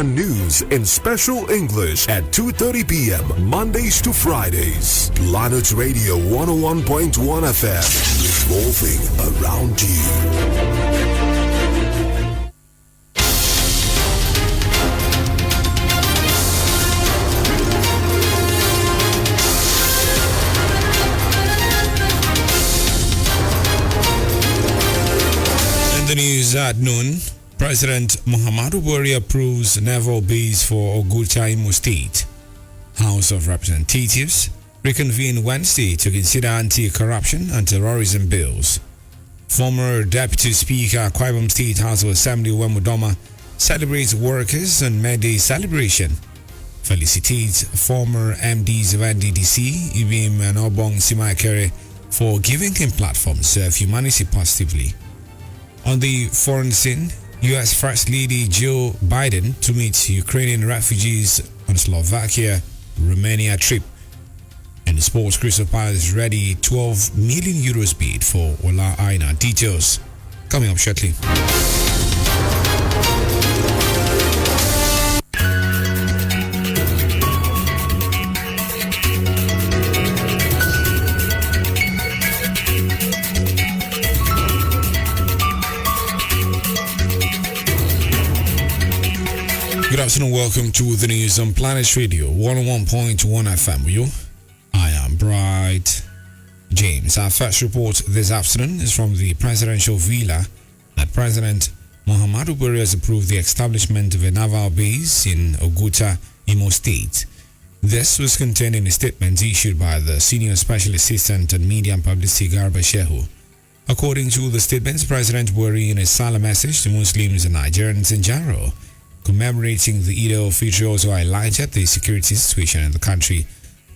and news in special English at 2:30 p.m. Mondays to Fridays. Planet Radio 101.1 FM, revolving around you. The news at noon, President Muhammadu Buhari approves naval base for Oguta, Imo State. House of Representatives reconvened Wednesday to consider anti-corruption and terrorism bills. Former Deputy Speaker Akwa Ibom State House of Assembly Wemudoma celebrates workers and May Day celebration. Felicitates former MDs of NDDC, Ibim and Obong Simakere, for giving him platform to serve humanity positively. On the foreign scene, U.S. First Lady Joe Biden to meet Ukrainian refugees on Slovakia, Romania trip. And the sports, Crystal Palace ready 12 million euros bid for Ola Aina. Details coming up shortly. Good afternoon, welcome to the news on Planet Radio 101.1 FM with you. I am Bright James. Our first report this afternoon is from the presidential villa that President Muhammadu Buhari has approved the establishment of a naval base in Oguta, Imo State. This was contained in a statement issued by the Senior Special Assistant on Media and Publicity Garba Shehu. According to the statement, President Buhari, in a solemn message to Muslims and Nigerians in general, commemorating the Eid al-Fitr, also highlighted the security situation in the country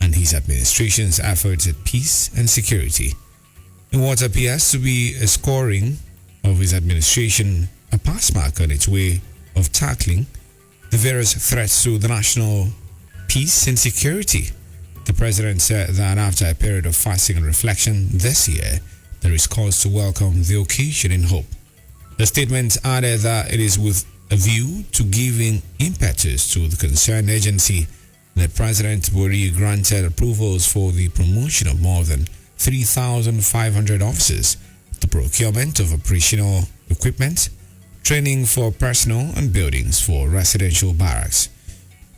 and his administration's efforts at peace and security. In what appears to be a scoring of his administration, a pass mark on its way of tackling the various threats to the national peace and security, the president said that after a period of fasting and reflection this year, there is cause to welcome the occasion in hope. The statement added that it is with a view to giving impetus to the concerned agency that President Buhari granted approvals for the promotion of more than 3,500 officers, the procurement of operational equipment, training for personnel and buildings for residential barracks.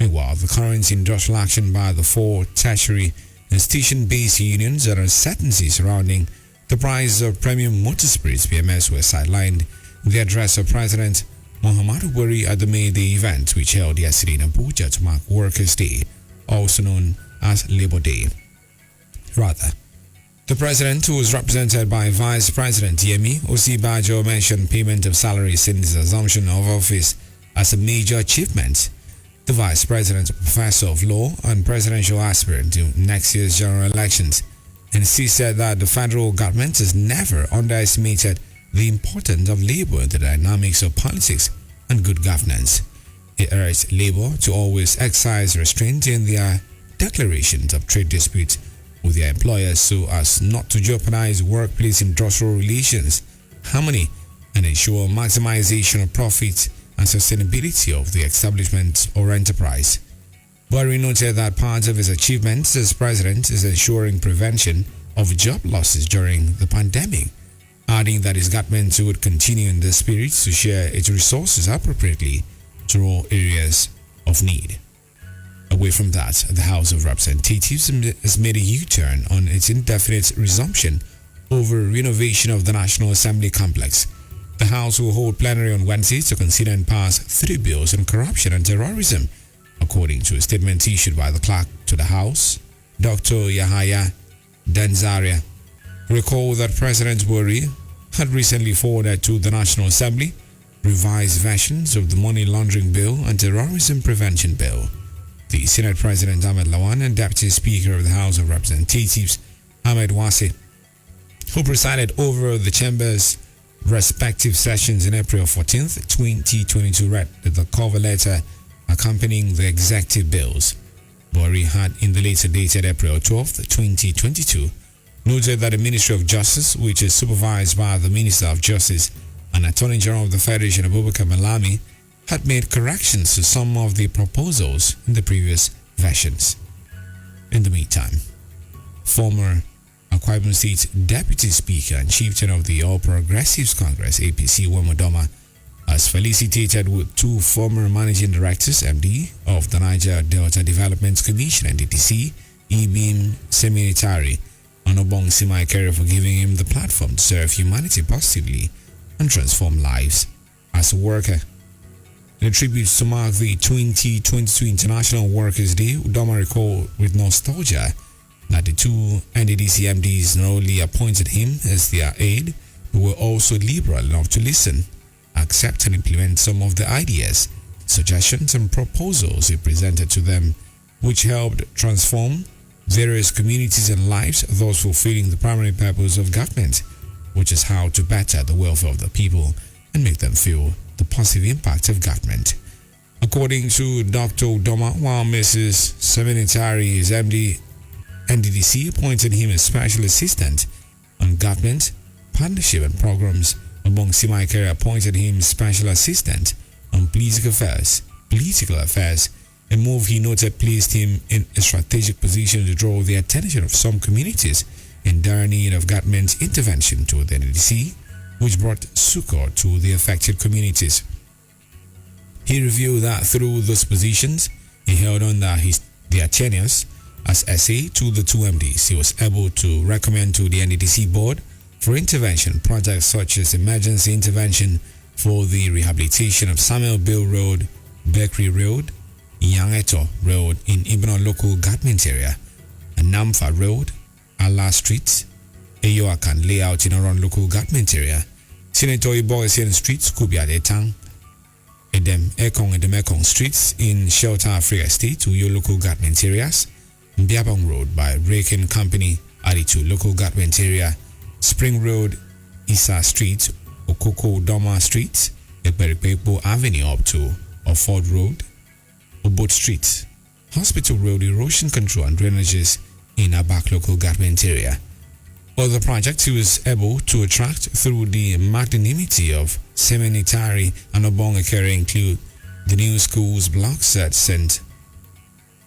Meanwhile, the current industrial action by the four tertiary and station-based unions and uncertainty surrounding the price of premium motor spirits (PMS) were sidelined in the address of President Muhammadu Buhari at the May Day event, which held yesterday in Abuja to mark Workers' Day, also known as Labor Day. Rather, the president, who was represented by Vice President Yemi Osibajo, mentioned payment of salaries since his assumption of office as a major achievement. The Vice President, a professor of law and presidential aspirant to next year's general elections, insisted that the federal government has never underestimated the importance of labor in the dynamics of politics and good governance. He urged labor to always exercise restraint in their declarations of trade disputes with their employers so as not to jeopardize workplace industrial relations, harmony, and ensure maximization of profits and sustainability of the establishment or enterprise. Buhari noted that part of his achievements as president is ensuring prevention of job losses during the pandemic, adding that his government would continue in this spirit to share its resources appropriately to all areas of need. Away from that, the House of Representatives has made a U-turn on its indefinite resumption over renovation of the National Assembly complex. The House will hold plenary on Wednesday to consider and pass 3 bills on corruption and terrorism, according to a statement issued by the clerk to the House, Dr. Yahaya Danzaria. Recall that President Buhari had recently forwarded to the National Assembly revised versions of the Money Laundering Bill and Terrorism Prevention Bill. The Senate President Ahmed Lawan and Deputy Speaker of the House of Representatives Ahmed Wase, who presided over the Chamber's respective sessions in April 14th, 2022, read the cover letter accompanying the executive bills. Buhari had, in the later dated April 12th, 2022, noted that the Ministry of Justice, which is supervised by the Minister of Justice and Attorney General of the Federation Abubakar Malami, had made corrections to some of the proposals in the previous versions. In the meantime, former Akwa Ibom State Deputy Speaker and Chieftain of the All Progressives Congress (APC) Udoma has felicitated with two former Managing Directors (MD) of the Niger Delta Development Commission (NDDC), Ibim Seminitari and Obong Simaikere, for giving him the platform to serve humanity positively and transform lives as a worker. In a tribute to mark the 2022 International Workers' Day, Udoma recalled with nostalgia that the two NDDC MDs not only appointed him as their aide, but were also liberal enough to listen, accept and implement some of the ideas, suggestions and proposals he presented to them, which helped transform various communities and lives, thus fulfilling the primary purpose of government, which is how to better the welfare of the people and make them feel the positive impact of government. According to Dr. Udoma, while Mrs. Seminitari's MD NDDC appointed him as Special Assistant on Government, Partnership and Programs, among Simaikere appointed him Special Assistant on Political Affairs, a move he noted placed him in a strategic position to draw the attention of some communities in dire need of government intervention to the NDDC, which brought succor to the affected communities. He revealed that through those positions he held under their tenures as SA to the two MDs, he was able to recommend to the NDDC board for intervention projects such as emergency intervention for the rehabilitation of Samuel Bill Road, Bakery Road, Yangeto Road in Ibno local government area, and Namfa Road, Allah Street, Eyoakan layout in Oron local government area, Senator Iboisian Street, Kubia Etang, Edem Streets in Shelter Africa State, Uyo local government areas, Mbiabang Road by Raken Company, Aditu local government area, Spring Road, Isa Street, Okoko Doma Street, Ekberipepo Avenue up to Offord Road, Obot Street, Hospital Road erosion control and drainages in Abak local government area. Other projects he was able to attract through the magnanimity of Seminitari and Obongekere include the new schools blocks at St.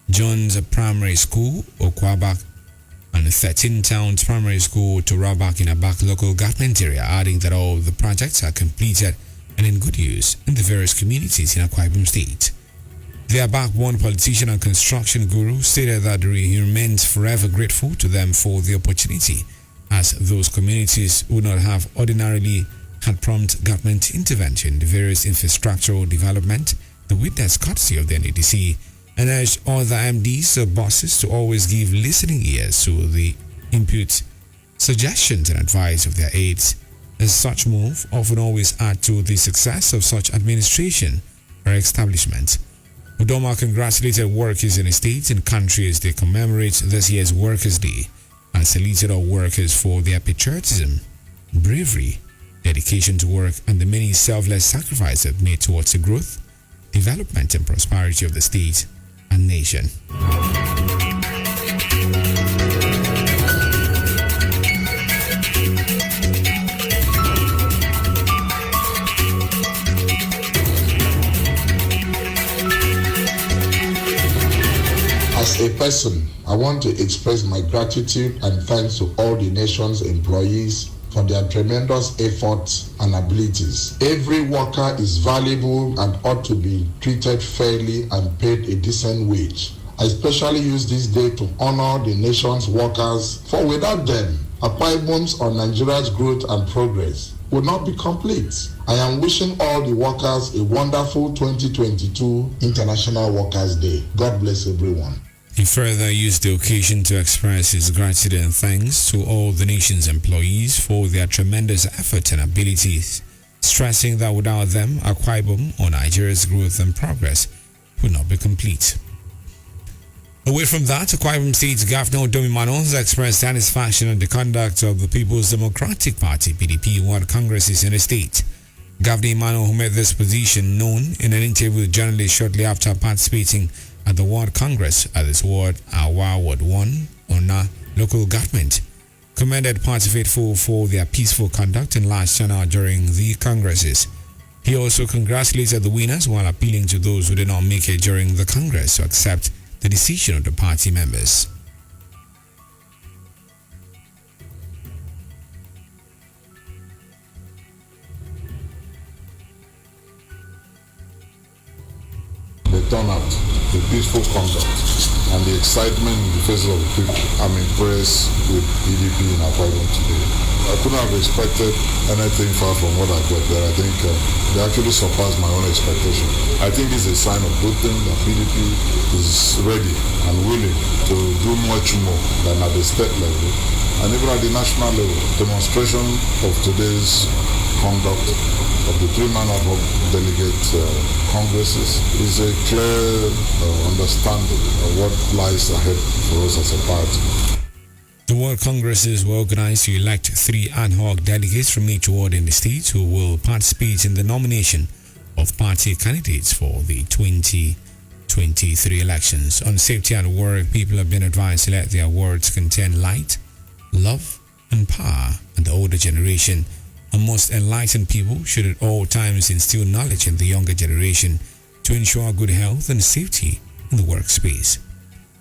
John's Primary School, Okwabak, and 13 Towns Primary School to Rabak in Abak local government area, adding that all the projects are completed and in good use in the various communities in Akwa Ibom State. The Abak-born politician and construction guru stated that he remains forever grateful to them for the opportunity, as those communities would not have ordinarily had prompt government intervention in the various infrastructural development, the witness courtesy of the NDDC, and urged other MDs or bosses to always give listening ears to the input, suggestions and advice of their aides, as such move often always add to the success of such administration or establishment. Udoma congratulated workers in the state and country as they commemorate this year's Workers' Day, and saluted all workers for their patriotism, bravery, dedication to work, and the many selfless sacrifices made towards the growth, development, and prosperity of the state and nation. As a person, I want to express my gratitude and thanks to all the nation's employees for their tremendous efforts and abilities. Every worker is valuable and ought to be treated fairly and paid a decent wage. I especially use this day to honor the nation's workers, for without them, Akwa Ibom's or Nigeria's growth and progress would not be complete. I am wishing all the workers a wonderful 2022 International Workers' Day. God bless everyone. He further used the occasion to express his gratitude and thanks to all the nation's employees for their tremendous effort and abilities, stressing that without them, Akwa Ibom or Nigeria's growth and progress would not be complete. Away from that, Akwa Ibom State Governor Domi Mano has expressed satisfaction at the conduct of the People's Democratic Party (PDP) Ward Congresses in the state. Governor Mano, who made this position known in an interview with journalists shortly after participating at the Ward Congress at this ward, Awa Ward 1, Ona local government, commended party faithful for their peaceful conduct and large turnout during the congresses. He also congratulated the winners while appealing to those who did not make it during the Congress to accept the decision of the party members. The turnout, the peaceful conduct, and the excitement in the faces of the people. I'm impressed with PDP in Akwa Ibom today. I couldn't have expected anything far from what I got there. I think they actually surpassed my own expectation. I think this is a sign of good thing that PDP is ready and willing to do much more than at the state level and even at the national level. Demonstration of today's conduct of the three-man ad hoc delegate congresses is a clear understanding of what lies ahead for us as a party. The World Congresses were organized to elect 3 ad hoc delegates from each ward in the state who will participate in the nomination of party candidates for the 2023 elections. On safety at work, people have been advised to let their words contain light, love, and power, and the older generation and most enlightened people should at all times instill knowledge in the younger generation to ensure good health and safety in the workspace.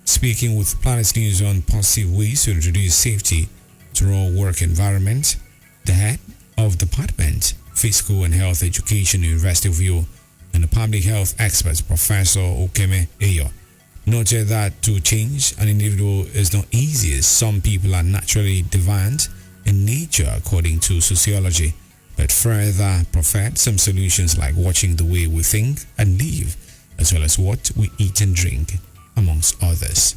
Speaking with Planet News on positive ways to introduce safety to all work environment, the head of Department Physical and Health Education, University of Uyo, and the public health expert, Professor Okeme Eyo, noted that to change an individual is not easy, as some people are naturally deviant in nature according to sociology, but further proffered some solutions like watching the way we think and live, as well as what we eat and drink, amongst others.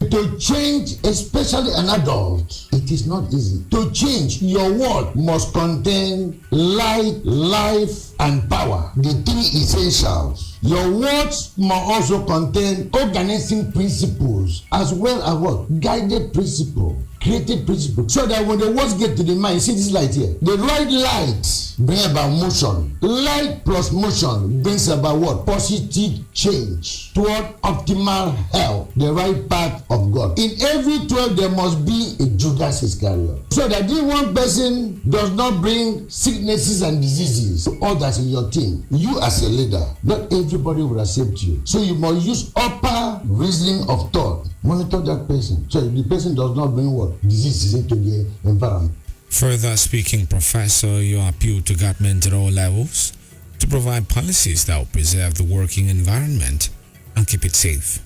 To change, especially an adult, it is not easy. To change, your word must contain light, life, and power, the 3 essentials. Your words must also contain organizing principles as well as what? Guided principle, creative principle. So that when the words get to the mind, see this light here. The right light brings about motion. Light plus motion brings about what? Positive change toward optimal health, the right path of God. In every 12, there must be a Judas Iscariot. So that this one person does not bring sicknesses and diseases to others in your team. You as a leader, not everybody will accept you. So you must use upper reasoning of thought. Monitor that person. So if the person does not bring what? Diseases into the environment. Further speaking, Professor, you appeal to government at all levels to provide policies that will preserve the working environment and keep it safe.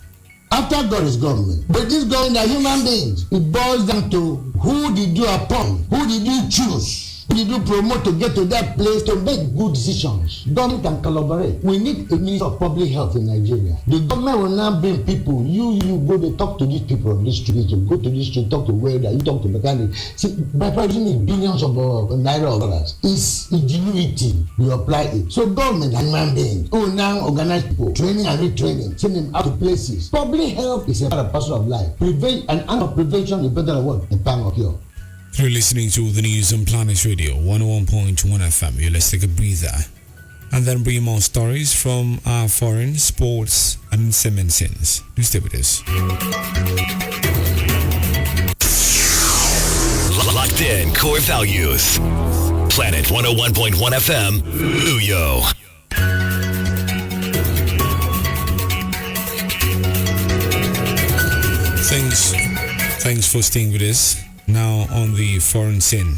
After God is government, but this government are human beings. It boils down to who did you appoint, who did you choose, who did you promote to get to that place to make good decisions. Government can collaborate. We need a minister of public health in Nigeria. The government will now bring people. You go to talk to these people on this street. You go to this street, talk to welder, you talk to mechanic. See, by producing billions of naira of dollars, it's ingenuity. You apply it. So government and human beings who now organize people, training and retraining, send them out to places. Public health is a part and parcel of life. An act of prevention is better than what? A pound of cure. You're listening to the news on Planet Radio 101.1 FM. Let's take a breather and then bring more stories from our foreign, sports, and sins. Do stay with us. Locked in core values. Planet 101.1 FM, Uyo. Thanks for staying with us. Now on the foreign scene.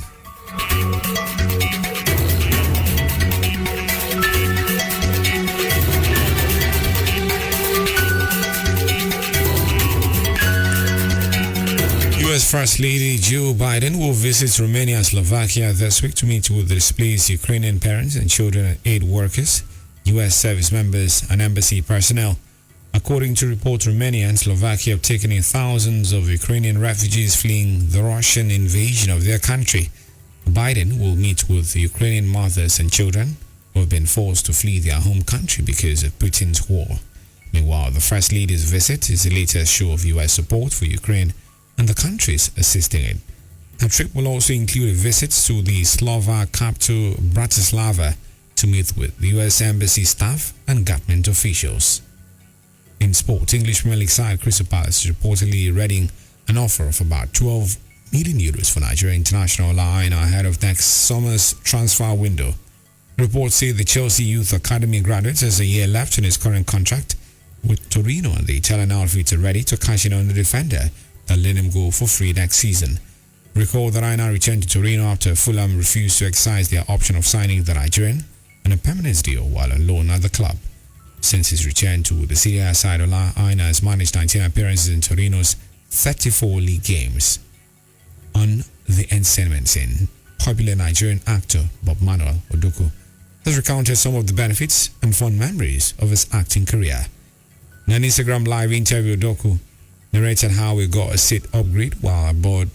U.S. First Lady Joe Biden will visit Romania and Slovakia this week to meet with the displaced Ukrainian parents and children and aid workers, U.S. service members, and embassy personnel. According to reports, Romania and Slovakia have taken in thousands of Ukrainian refugees fleeing the Russian invasion of their country. Biden will meet with the Ukrainian mothers and children who have been forced to flee their home country because of Putin's war. Meanwhile, the First Lady's visit is the latest show of U.S. support for Ukraine and the countries assisting it. Her trip will also include a visit to the Slovak capital Bratislava to meet with the U.S. embassy staff and government officials. In sport, English Premier League side Crystal Palace is reportedly readying an offer of about 12 million euros for Nigeria international line ahead of next summer's transfer window. Reports say the Chelsea Youth Academy graduate has a year left in his current contract with Torino, and the Italian outfit are ready to cash in on the defender that let him go for free next season. Recall that Aina returned to Torino after Fulham refused to exercise their option of signing the Nigerian on a permanent deal while on loan at the club. Since his return to the Serie A side, Aina has managed 19 appearances in Torino's 34 league games. On the entertainment scene, popular Nigerian actor Bob Manuel Odoku has recounted some of the benefits and fond memories of his acting career. In an Instagram live interview, Odoku narrated how he got a seat upgrade while aboard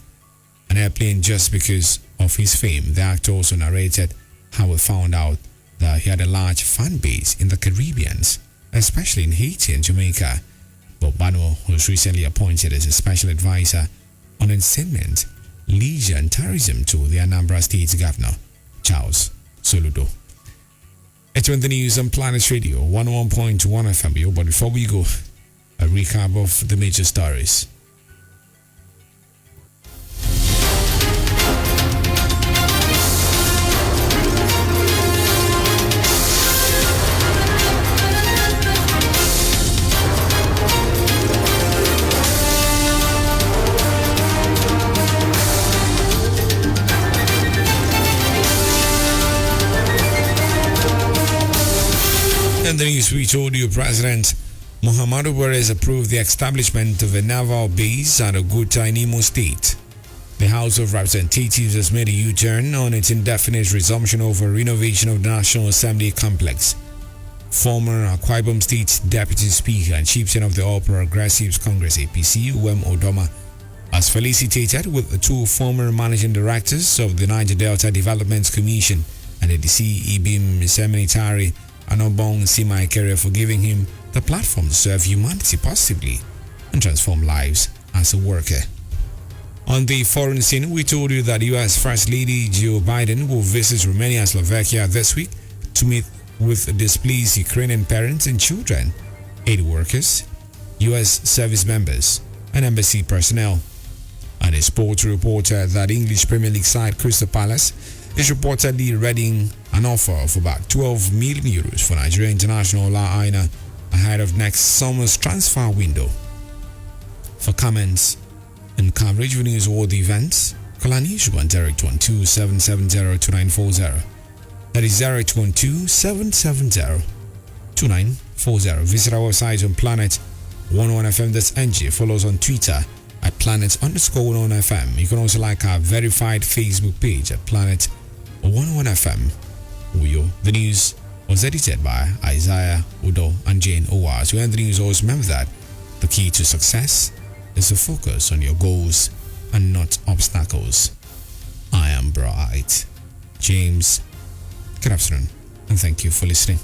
an airplane just because of his fame. The actor also narrated how he found out that he had a large fan base in the Caribbean, especially in Haiti and Jamaica. Bob Manuel was recently appointed as a special advisor on entertainment, leisure and tourism to the Anambra State Governor, Charles Soludo. It's when the news on Planet Radio 101.1 FM. But before we go, a recap of the major stories. In the news, we told you President Muhammadu Buhari has approved the establishment of a naval base at Oguta in Imo State. The House of Representatives has made a U-turn on its indefinite resumption over renovation of the National Assembly complex. Former Akwa Ibom State Deputy Speaker and Chieftain of the All Progressives Congress APC, Uwem Odoma, has felicitated with the two former managing directors of the Niger Delta Development Commission and the DC Ibim Seminitari Anobong Simai Kere for giving him the platform to serve humanity positively and transform lives as a worker. On the foreign scene, we told you that US First Lady Joe Biden will visit Romania and Slovakia this week to meet with displaced Ukrainian parents and children, aid workers, US service members, and embassy personnel. And a sports reporter that English Premier League side Crystal Palace is reportedly readying an offer of about 12 million euros for Nigerian international La Aina ahead of next summer's transfer window. For comments and coverage of newsworthy events, call an issue on 0812-770-2940. That is 0812-770-2940. Visit our website on planet11fm.ng. Follow us on Twitter at planet_11fm. You can also like our verified Facebook page at Planet 101FM. Uyo. The news was edited by Isaiah Udo and Jane Owa. To end the news, always remember that the key to success is to focus on your goals and not obstacles. I am Bright James. Good afternoon and thank you for listening.